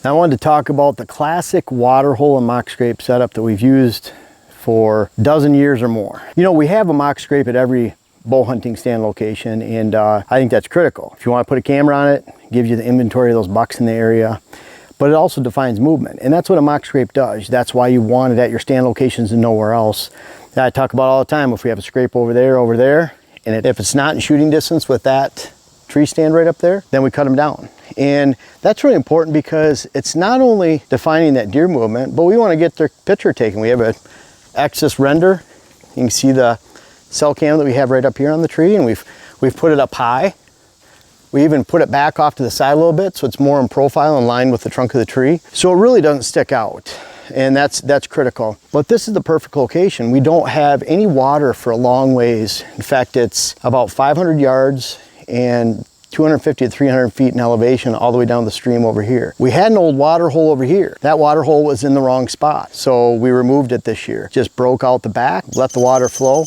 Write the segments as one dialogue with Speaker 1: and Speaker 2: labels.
Speaker 1: Now I wanted to talk about the classic water hole and mock scrape setup that we've used for a dozen years or more. You know, we have a mock scrape at every bow hunting stand location, and I think that's critical. If you want to put a camera on it, it gives you the inventory of those bucks in the area, but it also defines movement, and that's what a mock scrape does. That's why you want it at your stand locations and nowhere else. That I talk about all the time. If we have a scrape over there, and if it's not in shooting distance with that tree stand right up there, then we cut them down. And that's really important because it's not only defining that deer movement, but we want to get their picture taken. We have an axis render. You can see the cell cam that we have right up here on the tree, and we've put it up high. We even put it back off to the side a little bit so it's more in profile in line with the trunk of the tree. So it really doesn't stick out, and that's critical. But this is the perfect location. We don't have any water for a long ways. In fact, it's about 500 yards and 250 to 300 feet in elevation all the way down the stream over here. We had an old water hole over here. That water hole was in the wrong spot, so we removed it this year. Just broke out the back, let the water flow.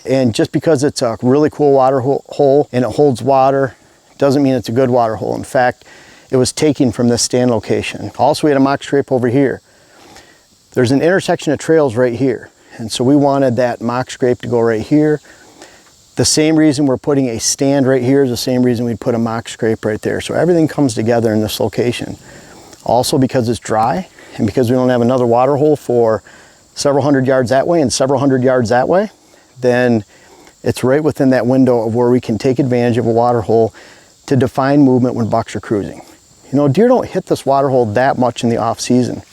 Speaker 1: And just because it's a really cool water hole and it holds water doesn't mean it's a good water hole. In fact, it was taken from this stand location. Also, we had a mock scrape over here. There's an intersection of trails right here, and so we wanted that mock scrape to go right here. The same reason we're putting a stand right here is the same reason we'd put a mock scrape right there. So everything comes together in this location. Also, because it's dry and because we don't have another water hole for several hundred yards that way and several hundred yards that way, then it's right within that window of where we can take advantage of a water hole to define movement when bucks are cruising. You know, deer don't hit this water hole that much in the off season.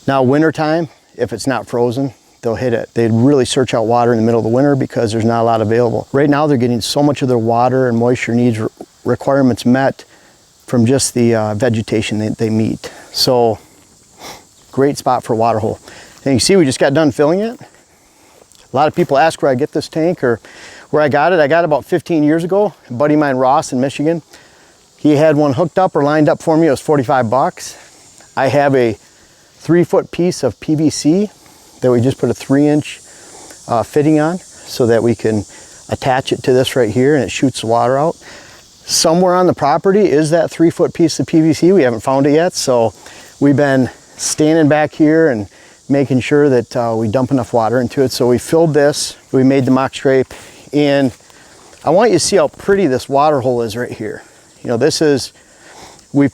Speaker 1: Now, wintertime, if it's not frozen, they'll hit it. They'd really search out water in the middle of the winter because there's not a lot available. Right now, they're getting so much of their water and moisture needs requirements met from just the vegetation that they meet. So, great spot for a water hole. And you see, we just got done filling it. A lot of people ask where I get this tank or where I got it. I got it about 15 years ago. A buddy of mine, Ross in Michigan, he had one hooked up or lined up for me. It was 45 bucks. I have a 3-foot piece of PVC that we just put a 3-inch fitting on so that we can attach it to this right here and it shoots the water out. Somewhere on the property is that 3-foot piece of PVC. We haven't found it yet, so we've been standing back here and making sure that we dump enough water into it. So we filled this, we made the mock scrape, and I want you to see how pretty this water hole is right here. You know, this is, I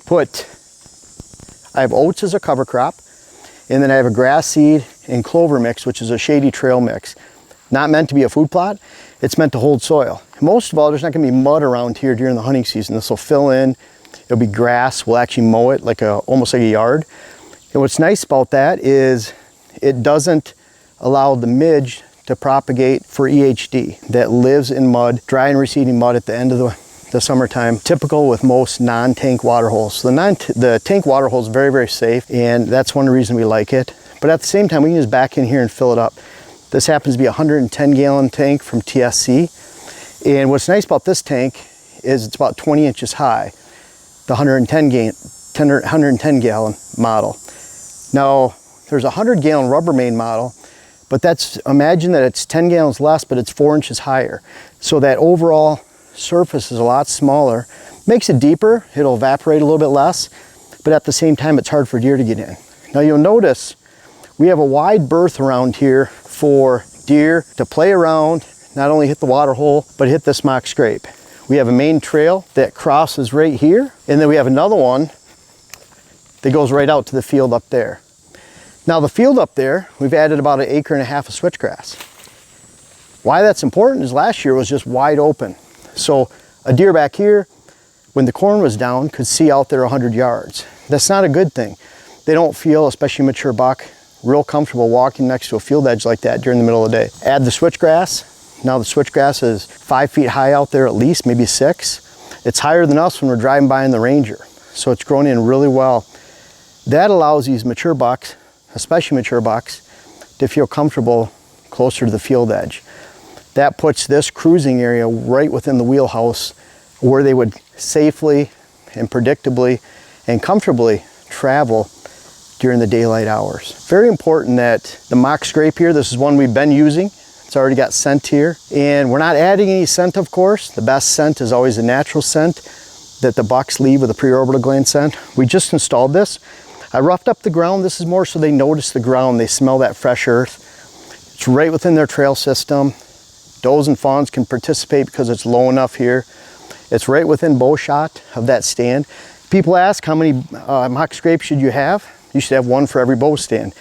Speaker 1: have oats as a cover crop, and then I have a grass seed and clover mix, which is a shady trail mix. Not meant to be a food plot, it's meant to hold soil. Most of all, there's not gonna be mud around here during the hunting season. This will fill in, it'll be grass, we'll actually mow it like almost like a yard. And what's nice about that is it doesn't allow the midge to propagate for EHD that lives in mud, dry and receding mud at the end of the summertime, typical with most non-tank water holes. So the tank water hole is very, very safe, and that's one reason we like it. But at the same time, we can just back in here and fill it up. This happens to be a 110-gallon tank from TSC. And what's nice about this tank is it's about 20 inches high, the 110-gallon model. Now, there's a 100-gallon Rubbermaid model, but imagine that it's 10 gallons less, but it's 4 inches higher. So that overall surface is a lot smaller. Makes it deeper, it'll evaporate a little bit less, but at the same time, it's hard for deer to get in. Now you'll notice we have a wide berth around here for deer to play around, not only hit the water hole, but hit this mock scrape. We have a main trail that crosses right here, and then we have another one that goes right out to the field up there. Now the field up there, we've added about 1.5 acres of switchgrass. Why that's important is last year was just wide open. So a deer back here, when the corn was down, could see out there 100 yards. That's not a good thing. They don't feel, especially mature buck, real comfortable walking next to a field edge like that during the middle of the day. Add the switchgrass. Now the switchgrass is 5 feet high out there at least, maybe 6. It's higher than us when we're driving by in the Ranger. So it's grown in really well. That allows these mature bucks, especially mature bucks, to feel comfortable closer to the field edge. That puts this cruising area right within the wheelhouse where they would safely and predictably and comfortably travel during the daylight hours. Very important that the mock scrape here, this is one we've been using. It's already got scent here, and we're not adding any scent, of course. The best scent is always a natural scent. that the bucks leave with a preorbital gland scent. We just installed this. I roughed up the ground. This is more so they notice the ground. They smell that fresh earth. It's right within their trail system. Does and fawns can participate because it's low enough here. It's right within bow shot of that stand. People ask how many mock scrapes should you have? You should have one for every bow stand.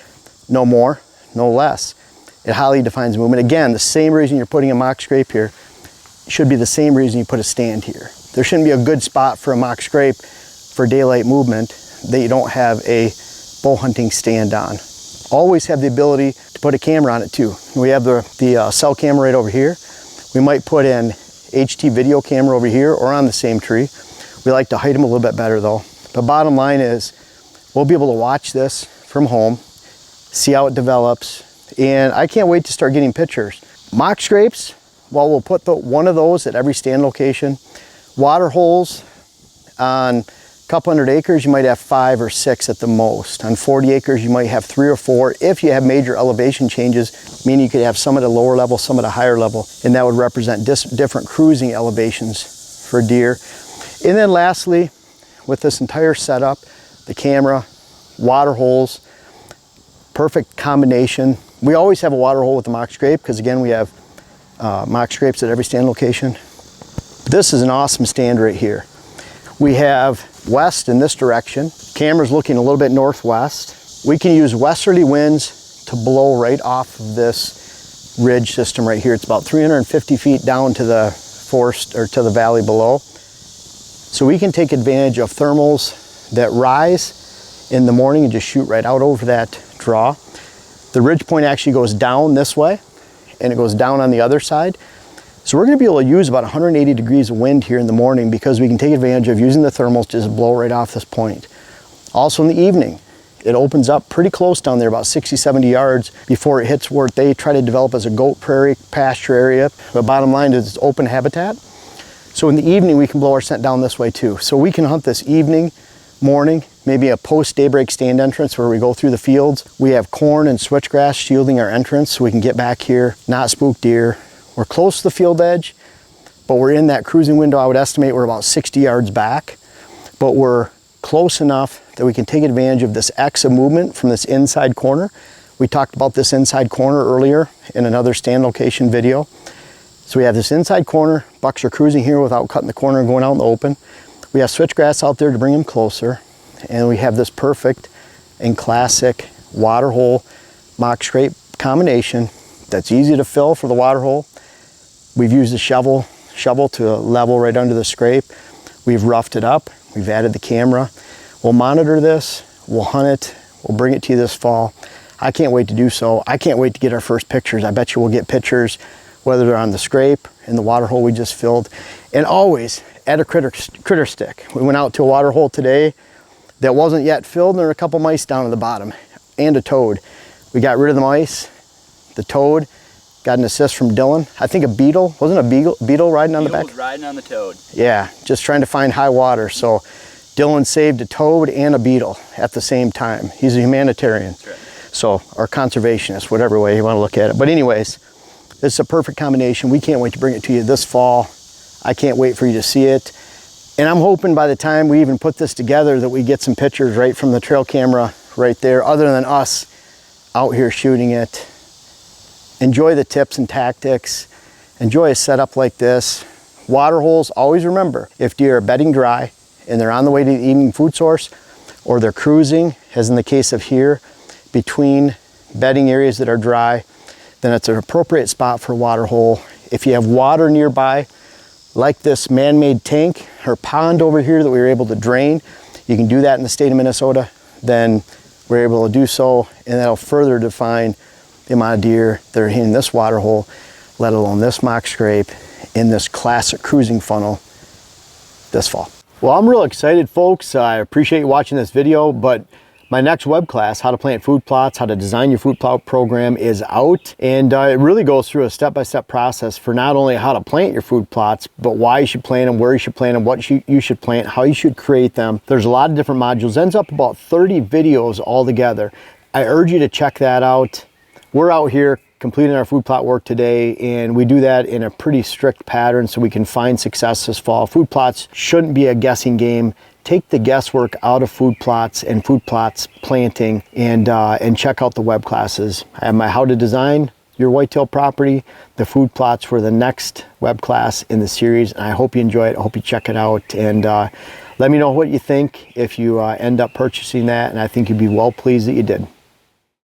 Speaker 1: No more, no less. It highly defines movement. Again, the same reason you're putting a mock scrape here should be the same reason you put a stand here. There shouldn't be a good spot for a mock scrape for daylight movement that you don't have a bow hunting stand on. Always have the ability to put a camera on it too. We have the cell camera right over here. We might put an HT video camera over here or on the same tree. We like to hide them a little bit better though. The bottom line is we'll be able to watch this from home, see how it develops, and I can't wait to start getting pictures. Mock scrapes, well, we'll put one of those at every stand location. Water holes on a couple hundred acres, you might have 5 or 6 at the most. On 40 acres, you might have 3 or 4 if you have major elevation changes, meaning you could have some at a lower level, some at a higher level, and that would represent different cruising elevations for deer. And then lastly, with this entire setup, the camera, water holes, perfect combination. We always have a water hole with the mock scrape because again, we have mock scrapes at every stand location. This is an awesome stand right here. We have west in this direction. Camera's looking a little bit northwest. We can use westerly winds to blow right off of this ridge system right here. It's about 350 feet down to the forest or to the valley below. So we can take advantage of thermals that rise in the morning and just shoot right out over that draw. The ridge point actually goes down this way and it goes down on the other side. So we're going to be able to use about 180 degrees of wind here in the morning because we can take advantage of using the thermals to just blow right off this point. Also in the evening, it opens up pretty close down there, about 60, 70 yards before it hits where they try to develop as a goat prairie pasture area. The bottom line is it's open habitat. So in the evening, we can blow our scent down this way too. So we can hunt this evening, morning, maybe a post-daybreak stand entrance where we go through the fields. We have corn and switchgrass shielding our entrance so we can get back here, not spook deer. We're close to the field edge, but we're in that cruising window. I would estimate we're about 60 yards back, but we're close enough that we can take advantage of this X of movement from this inside corner. We talked about this inside corner earlier in another stand location video. So we have this inside corner, bucks are cruising here without cutting the corner and going out in the open. We have switchgrass out there to bring them closer, and we have this perfect and classic water hole mock scrape combination that's easy to fill for the water hole. We've used a shovel to level right under the scrape. We've roughed it up, we've added the camera. We'll monitor this, we'll hunt it, we'll bring it to you this fall. I can't wait to do so. I can't wait to get our first pictures. I bet you we'll get pictures whether they're on the scrape, in the water hole we just filled, and always add a critter stick. We went out to a water hole today that wasn't yet filled, and there were a couple mice down at the bottom, and a toad. We got rid of the mice, the toad, got an assist from Dylan. I think a beetle, wasn't a beetle riding on the back?
Speaker 2: Was riding on the toad.
Speaker 1: Yeah, just trying to find high water. So Dylan saved a toad and a beetle at the same time. He's a humanitarian.
Speaker 2: That's right.
Speaker 1: So, or conservationist, whatever way you want to look at it. But anyways, it's a perfect combination. We can't wait to bring it to you this fall. I can't wait for you to see it. And I'm hoping by the time we even put this together that we get some pictures right from the trail camera right there, other than us out here shooting it. Enjoy the tips and tactics. Enjoy a setup like this. Water holes, always remember, if deer are bedding dry and they're on the way to the evening food source, or they're cruising, as in the case of here, between bedding areas that are dry, then it's an appropriate spot for a water hole. If you have water nearby, like this man-made tank or pond over here that we were able to drain, you can do that in the state of Minnesota, then we're able to do so, and that'll further define the amount of deer that are in this water hole, let alone this mock scrape, in this classic cruising funnel this fall. Well, I'm real excited, folks. I appreciate you watching this video, but my next web class, how to plant food plots, how to design your food plot program, is out. And it really goes through a step-by-step process for not only how to plant your food plots, but why you should plant them, where you should plant them, what you should plant, how you should create them. There's a lot of different modules. Ends up about 30 videos altogether. I urge you to check that out. We're out here completing our food plot work today, and we do that in a pretty strict pattern so we can find success this fall. Food plots shouldn't be a guessing game. Take the guesswork out of food plots and food plots planting, and check out the web classes. I have my How to Design Your Whitetail Property, the food plots for the next web class in the series, and I hope you enjoy it. I hope you check it out, and let me know what you think if you end up purchasing that, and I think you'd be well pleased that you did.